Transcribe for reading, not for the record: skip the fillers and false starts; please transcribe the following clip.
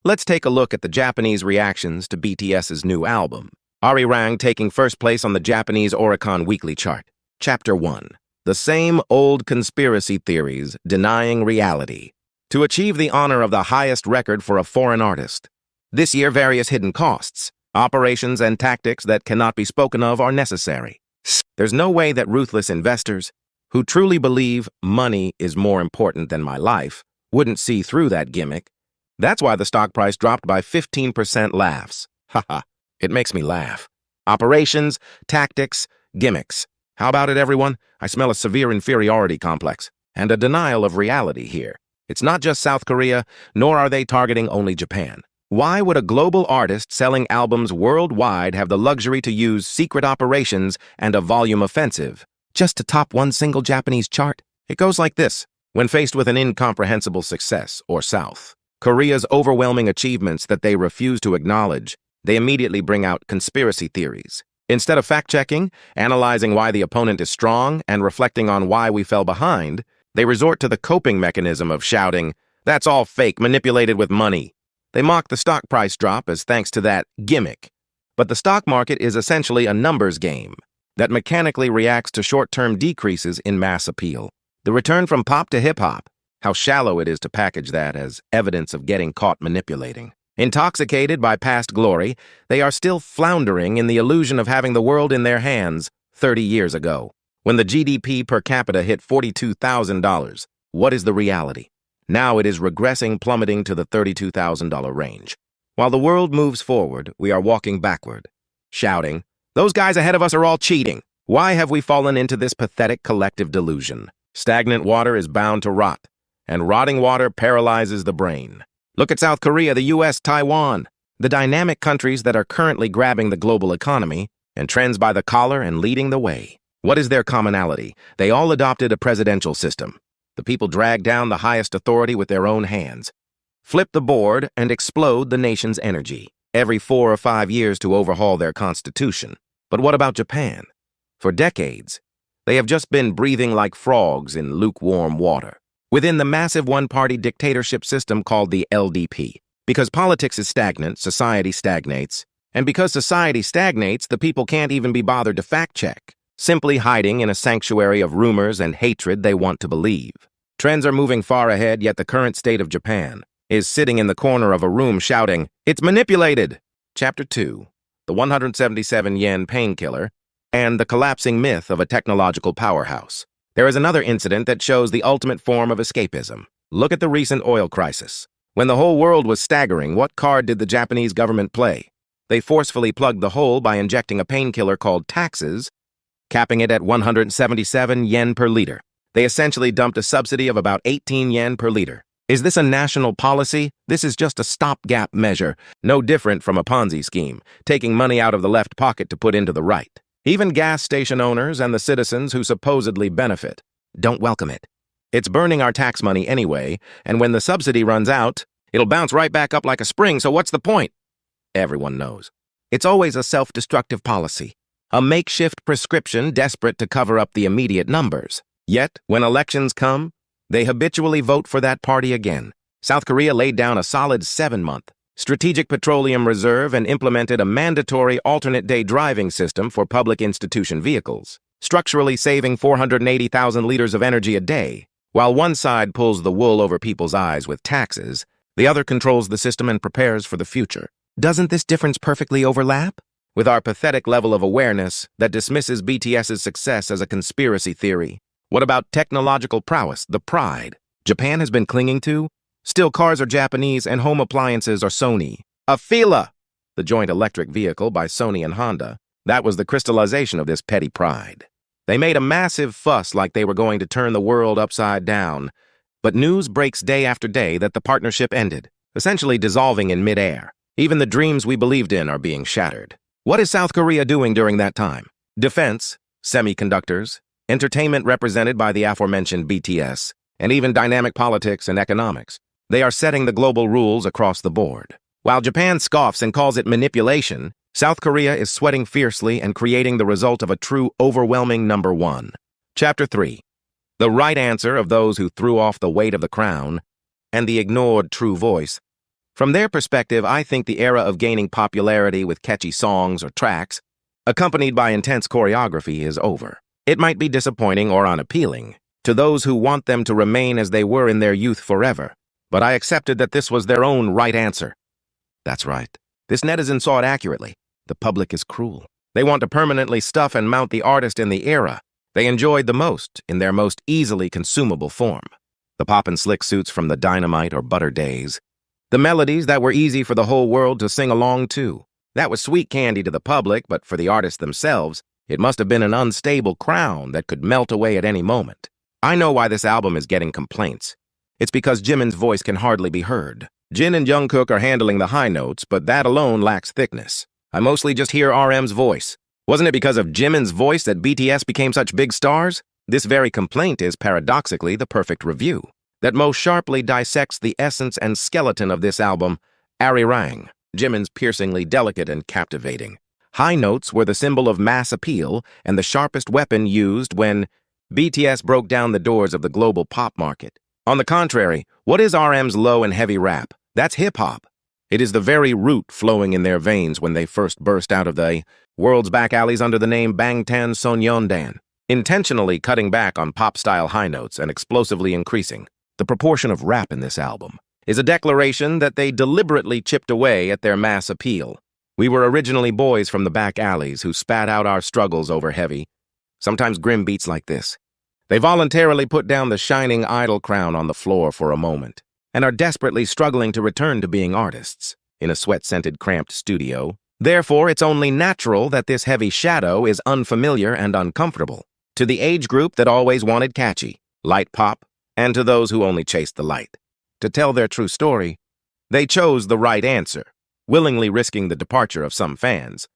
Let's take a look at the Japanese reactions to BTS's new album. Arirang taking first place on the Japanese Oricon weekly chart. Chapter 1. The same old conspiracy theories denying reality. To achieve the honor of the highest record for a foreign artist. This year, various hidden costs, operations and tactics that cannot be spoken of are necessary. There's no way that ruthless investors, who truly believe money is more important than my life, wouldn't see through that gimmick. That's why the stock price dropped by 15%. Laughs. Haha, it makes me laugh. Operations, tactics, gimmicks. How about it, everyone? I smell a severe inferiority complex and a denial of reality here. It's not just South Korea, nor are they targeting only Japan. Why would a global artist selling albums worldwide have the luxury to use secret operations and a volume offensive just to top one single Japanese chart? It goes like this. When faced with an incomprehensible success, or South Korea's overwhelming achievements that they refuse to acknowledge, they immediately bring out conspiracy theories. Instead of fact-checking, analyzing why the opponent is strong, and reflecting on why we fell behind, they resort to the coping mechanism of shouting, "That's all fake, manipulated with money." They mock the stock price drop as thanks to that gimmick. But the stock market is essentially a numbers game that mechanically reacts to short-term decreases in mass appeal. The return from pop to hip-hop, how shallow it is to package that as evidence of getting caught manipulating. Intoxicated by past glory, they are still floundering in the illusion of having the world in their hands 30 years ago. When the GDP per capita hit $42,000, what is the reality? Now it is regressing, plummeting to the $32,000 range. While the world moves forward, we are walking backward, shouting, "Those guys ahead of us are all cheating." Why have we fallen into this pathetic collective delusion? Stagnant water is bound to rot, and rotting water paralyzes the brain. Look at South Korea, the US, Taiwan, the dynamic countries that are currently grabbing the global economy and trends by the collar and leading the way. What is their commonality? They all adopted a presidential system. The people drag down the highest authority with their own hands, flip the board, and explode the nation's energy every 4 or 5 years to overhaul their constitution. But what about Japan? For decades, they have just been breathing like frogs in lukewarm water within the massive one-party dictatorship system called the LDP. Because politics is stagnant, society stagnates. And because society stagnates, the people can't even be bothered to fact-check, simply hiding in a sanctuary of rumors and hatred they want to believe. Trends are moving far ahead, yet the current state of Japan is sitting in the corner of a room shouting, "It's manipulated!" Chapter 2. The 177 yen painkiller and the collapsing myth of a technological powerhouse. There is another incident that shows the ultimate form of escapism. Look at the recent oil crisis. When the whole world was staggering, what card did the Japanese government play? They forcefully plugged the hole by injecting a painkiller called taxes, capping it at 177 yen per liter. They essentially dumped a subsidy of about 18 yen per liter. Is this a national policy? This is just a stopgap measure, no different from a Ponzi scheme, taking money out of the left pocket to put into the right. Even gas station owners and the citizens who supposedly benefit don't welcome it. It's burning our tax money anyway, and when the subsidy runs out, it'll bounce right back up like a spring, so what's the point? Everyone knows. It's always a self-destructive policy, a makeshift prescription desperate to cover up the immediate numbers. Yet, when elections come, they habitually vote for that party again. South Korea laid down a solid 7-month strategic petroleum reserve and implemented a mandatory alternate-day driving system for public institution vehicles, structurally saving 480,000 liters of energy a day. While one side pulls the wool over people's eyes with taxes, the other controls the system and prepares for the future. Doesn't this difference perfectly overlap with our pathetic level of awareness that dismisses BTS's success as a conspiracy theory? What about technological prowess, the pride Japan has been clinging to? Still, cars are Japanese and home appliances are Sony. Afeela, the joint electric vehicle by Sony and Honda, that was the crystallization of this petty pride. They made a massive fuss like they were going to turn the world upside down, but news breaks day after day that the partnership ended, essentially dissolving in midair. Even the dreams we believed in are being shattered. What is South Korea doing during that time? Defense, semiconductors, entertainment represented by the aforementioned BTS, and even dynamic politics and economics. They are setting the global rules across the board. While Japan scoffs and calls it manipulation, South Korea is sweating fiercely and creating the result of a true overwhelming number one. Chapter 3. The right answer of those who threw off the weight of the crown and the ignored true voice. From their perspective, I think the era of gaining popularity with catchy songs or tracks, accompanied by intense choreography, is over. It might be disappointing or unappealing to those who want them to remain as they were in their youth forever, but I accepted that this was their own right answer. That's right. This netizen saw it accurately. The public is cruel. They want to permanently stuff and mount the artist in the era they enjoyed the most in their most easily consumable form. The pop and slick suits from the Dynamite or Butter days. The melodies that were easy for the whole world to sing along to. That was sweet candy to the public, but for the artists themselves, it must have been an unstable crown that could melt away at any moment. I know why this album is getting complaints. It's because Jimin's voice can hardly be heard. Jin and Jungkook are handling the high notes, but that alone lacks thickness. I mostly just hear RM's voice. Wasn't it because of Jimin's voice that BTS became such big stars? This very complaint is, paradoxically, the perfect review that most sharply dissects the essence and skeleton of this album, Arirang. Jimin's piercingly delicate and captivating. High notes were the symbol of mass appeal and the sharpest weapon used when BTS broke down the doors of the global pop market. On the contrary, what is RM's low and heavy rap? That's hip-hop. It is the very root flowing in their veins when they first burst out of the world's back alleys under the name Bangtan Sonyeondan, intentionally cutting back on pop-style high notes and explosively increasing the proportion of rap in this album is a declaration that they deliberately chipped away at their mass appeal. We were originally boys from the back alleys who spat out our struggles over heavy, sometimes grim beats like this. They voluntarily put down the shining idol crown on the floor for a moment and are desperately struggling to return to being artists in a sweat-scented, cramped studio. Therefore, it's only natural that this heavy shadow is unfamiliar and uncomfortable to the age group that always wanted catchy, light pop, and to those who only chased the light. To tell their true story, they chose the right answer, willingly risking the departure of some fans,